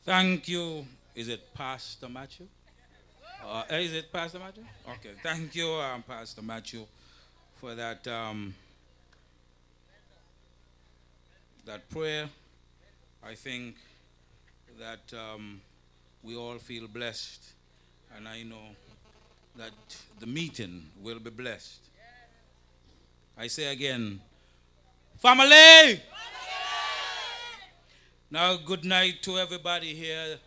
Thank you. Is it Pastor Matthew? Is it Pastor Matthew? Okay. Thank you, Pastor Matthew, for that prayer. I think that we all feel blessed, and I know that the meeting will be blessed. I say again, family! Now, good night to everybody here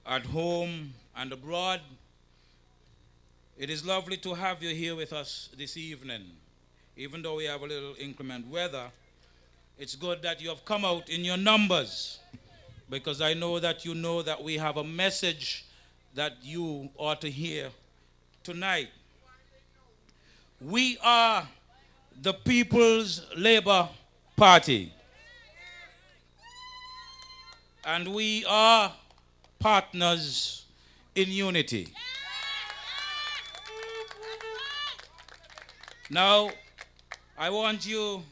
at home and abroad. It is lovely to have you here with us this evening. Even though we have a little inclement weather, it's good that you have come out in your numbers, because I know that we have a message that you ought to hear tonight. We are the People's Labor Party, and we are partners in unity. Now, I want you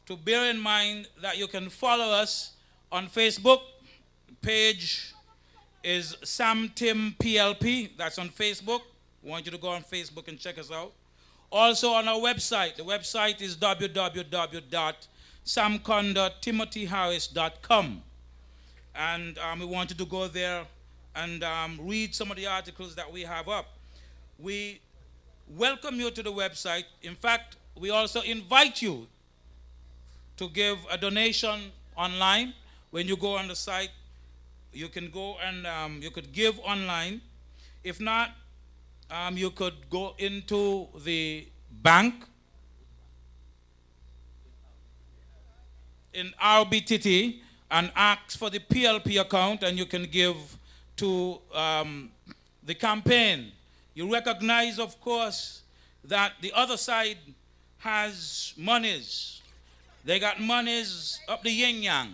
to bear in mind that you can follow us on Facebook. The page is Sam Tim PLP. That's on Facebook. I want you to go on Facebook and check us out. Also on our website. The website is www.samcondatimothyharris.com. And we want you to go there and read some of the articles that we have up. We welcome you to the website. In fact, we also invite you to give a donation online. When you go on the site, you can go and you could give online. If not, you could go into the bank in RBTT and ask for the PLP account, and you can give to the campaign. You recognize, of course, that the other side has monies. They got monies up the yin-yang.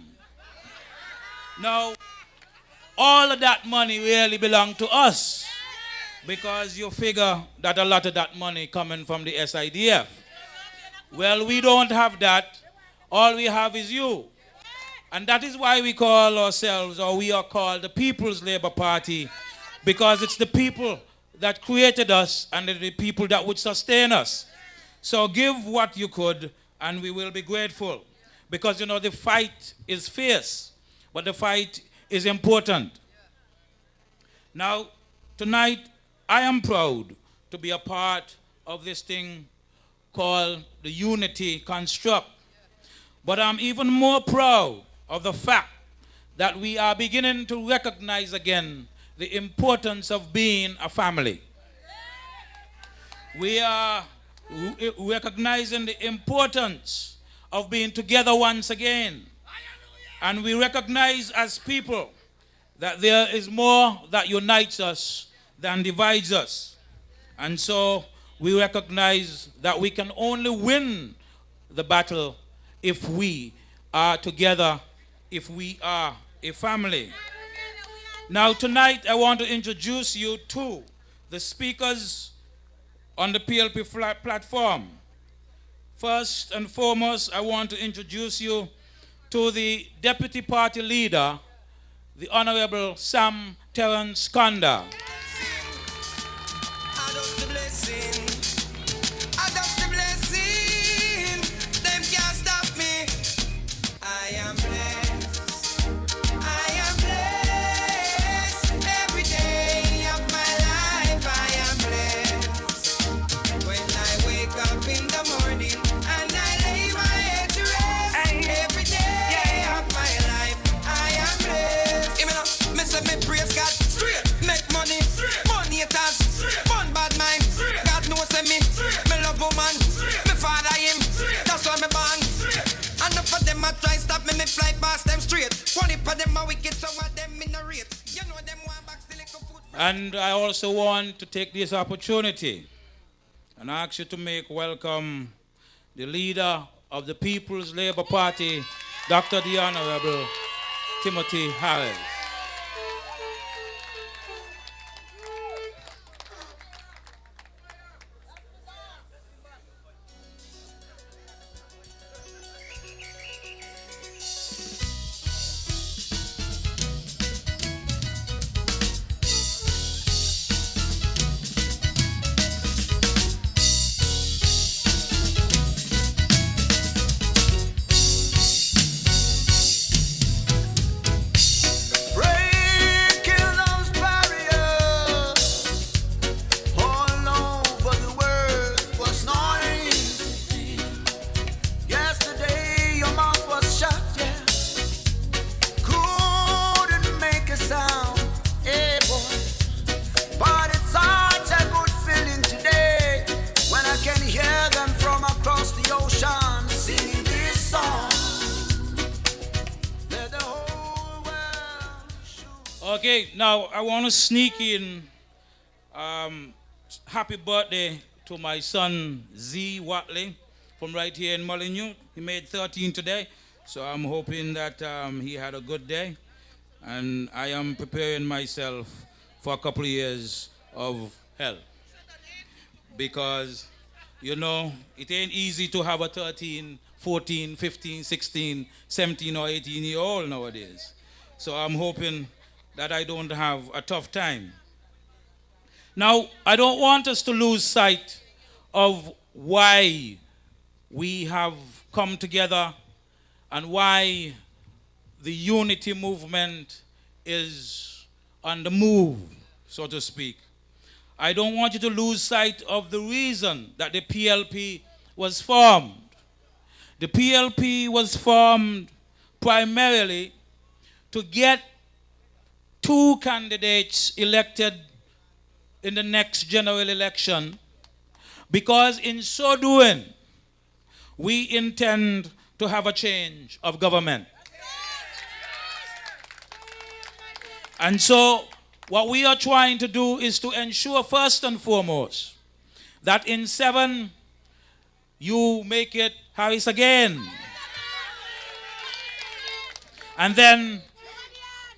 Now, all of that money really belongs to us, because you figure that a lot of that money coming from the SIDF. Well, we don't have that. All we have is you. And that is why we call ourselves, or we are called the People's Labor Party, because it's the people that created us and the people that would sustain us. So give what you could, and we will be grateful. Because, the fight is fierce, but the fight is important. Now, tonight, I am proud to be a part of this thing called the Unity Construct. But I'm even more proud of the fact that we are beginning to recognize again the importance of being a family. We are recognizing the importance of being together once again. And we recognize as people that there is more that unites us than divides us. And so we recognize that we can only win the battle if we are together, if we are a family. Now tonight I want to introduce you to the speakers on the PLP platform. First and foremost, I want to introduce you to the Deputy Party Leader, the Honorable Sam Terence Conda. And I also want to take this opportunity and ask you to make welcome the leader of the People's Labor Party, Dr. the Honorable Timothy Harris. Okay, now I want to sneak in happy birthday to my son Z Wattley from right here in Molineux. He made 13 today, so I'm hoping that he had a good day. And I am preparing myself for a couple of years of hell. Because, you know, it ain't easy to have a 13, 14, 15, 16, 17 or 18-year-old nowadays. So I'm hoping that I don't have a tough time. Now, I don't want us to lose sight of why we have come together and why the unity movement is on the move, so to speak. I don't want you to lose sight of the reason that the PLP was formed. The PLP was formed primarily to get two candidates elected in the next general election, because in so doing, we intend to have a change of government. And so what we are trying to do is to ensure first and foremost that in 7 you make it Harris again. And then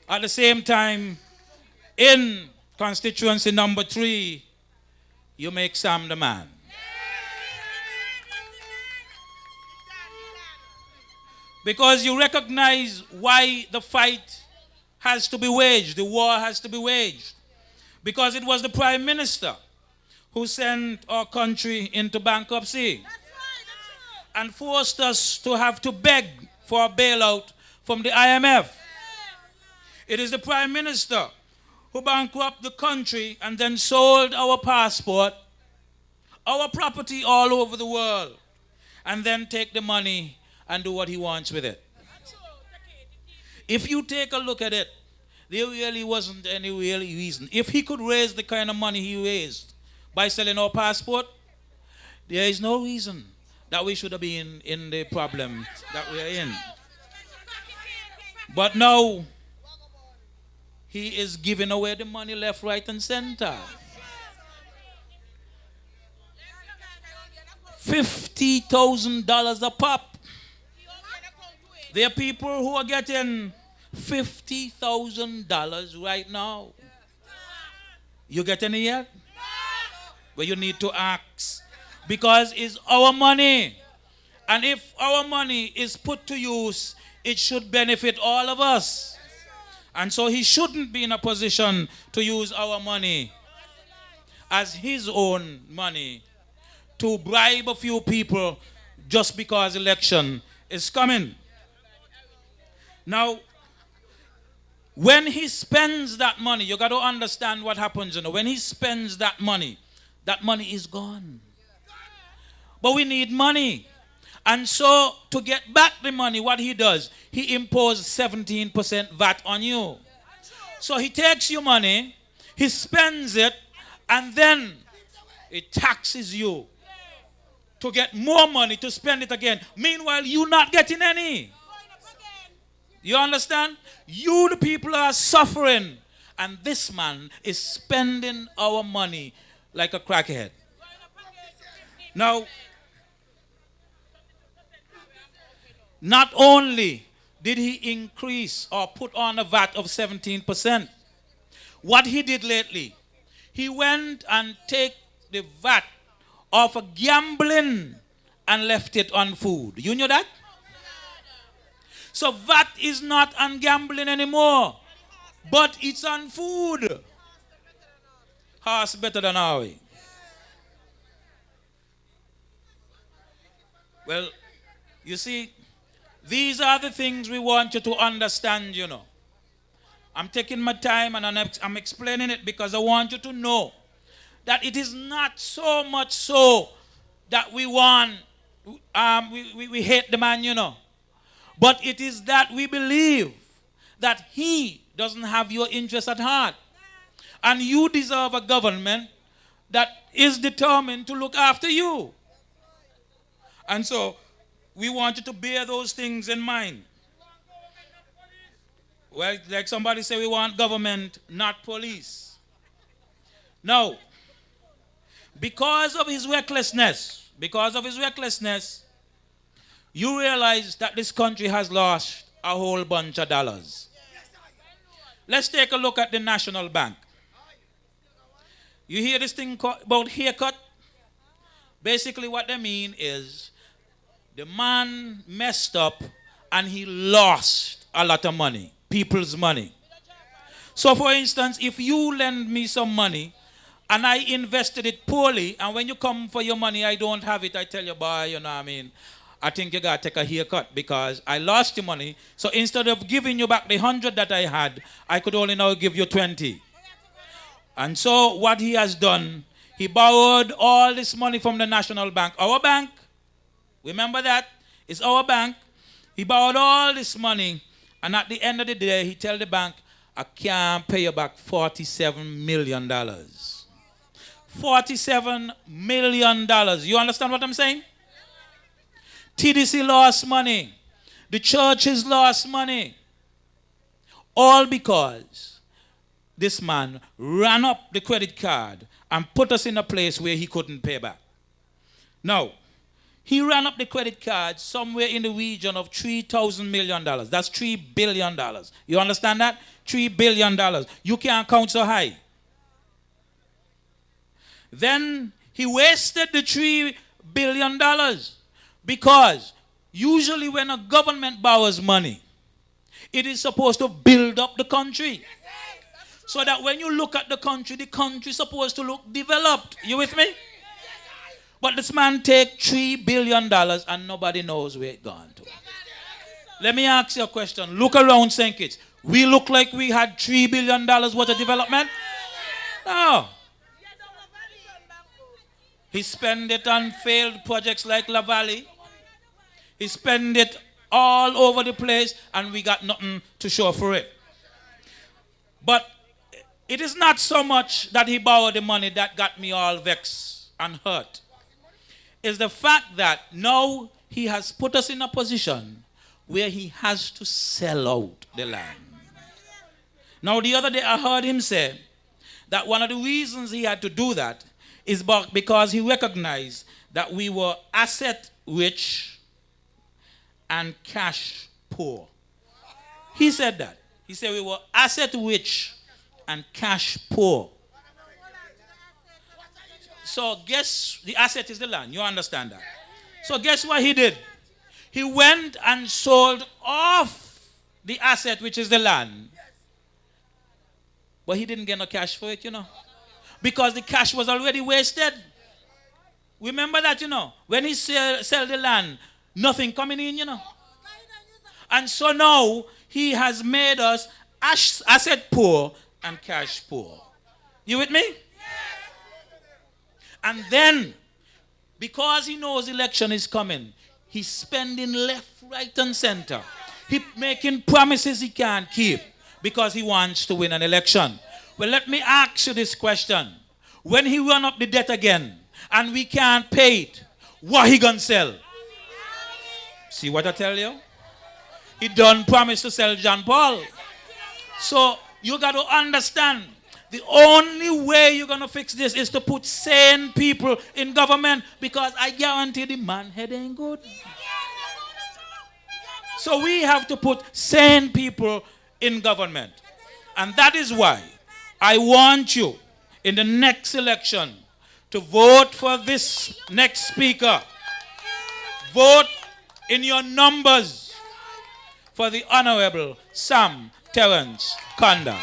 at the same time in constituency number 3 you make Sam the man. Because you recognize why the fight has to be waged, the war has to be waged. Because it was the Prime Minister who sent our country into bankruptcy and forced us to have to beg for a bailout from the IMF. It is the Prime Minister who bankrupted the country and then sold our passport, our property all over the world, and then take the money and do what he wants with it. If you take a look at it, there really wasn't any real reason. If he could raise the kind of money he raised by selling our passport, there is no reason that we should have been in the problem that we are in. But now, he is giving away the money left, right, and center. $50,000 a pop. There are people who are getting $50,000 right now. You get any yet? But you need to ask. Because it's our money. And if our money is put to use, it should benefit all of us. And so he shouldn't be in a position to use our money as his own money to bribe a few people just because election is coming. Now, when he spends that money, you got to understand what happens. When he spends that money is gone. But we need money. And so, to get back the money, what he does, he imposes 17% VAT on you. So he takes your money, he spends it, and then he taxes you to get more money to spend it again. Meanwhile, you're not getting any. You understand? You, the people, are suffering. And this man is spending our money like a crackhead. Now, not only did he increase or put on a VAT of 17%, what he did lately, he went and take the VAT off of gambling and left it on food. You knew that? So VAT is not on gambling anymore, but it's on food. Horse better than Howie. Well, you see, these are the things we want you to understand, I'm taking my time and I'm explaining it because I want you to know that it is not so much so that we hate the man, But it is that we believe that he doesn't have your interest at heart. And you deserve a government that is determined to look after you. And so, we want you to bear those things in mind. Well, like somebody say we want government, not police. No. Because of his recklessness, you realize that this country has lost a whole bunch of dollars. Let's take a look at the National Bank. You hear this thing about haircut? Basically what they mean is the man messed up and he lost a lot of money, people's money. So for instance, if you lend me some money and I invested it poorly, and when you come for your money, I don't have it, I tell you, boy, you know what I mean, I think you got to take a haircut because I lost your money. So instead of giving you back the 100 that I had, I could only now give you 20. And so what he has done, he borrowed all this money from the National Bank. Our bank, remember that? It's our bank. He borrowed all this money, and at the end of the day, he tell the bank, I can't pay you back $47 million. $47 million. You understand what I'm saying? TDC lost money. The churches lost money. All because this man ran up the credit card and put us in a place where he couldn't pay back. Now, he ran up the credit card somewhere in the region of $3,000 million. That's $3 billion. You understand that? $3 billion. You can't count so high. Then he wasted the $3 billion because usually when a government borrows money, it is supposed to build up the country. So that when you look at the country is supposed to look developed. You with me? But this man take $3 billion and nobody knows where it gone to. Let me ask you a question. Look around St. Kitts. We look like we had $3 billion worth of development? No. He spent it on failed projects like La Valley. He spent it all over the place and we got nothing to show for it. But it is not so much that he borrowed the money that got me all vexed and hurt. It's the fact that now he has put us in a position where he has to sell out the land. Now the other day I heard him say that one of the reasons he had to do that is because he recognized that we were asset rich and cash poor. He said that. He said we were asset rich and cash poor. So guess the asset is the land. You understand that? So guess what he did? He went and sold off the asset, which is the land. But he didn't get no cash for it, you know. Because the cash was already wasted. Remember that, you know. When he sell the land, nothing coming in, you know. And so now he has made us asset poor and cash poor. You with me? And then, because he knows election is coming, he's spending left, right, and center. He's making promises he can't keep because he wants to win an election. Well, let me ask you this question. When he run up the debt again and we can't pay it, what he gonna sell? See what I tell you? He done promise to sell John Paul. So you got to understand, the only way you're going to fix this is to put sane people in government, because I guarantee the man head ain't good. So we have to put sane people in government. And that is why I want you in the next election to vote for this next speaker. Vote in your numbers for the Honorable Sam Terence Kanda.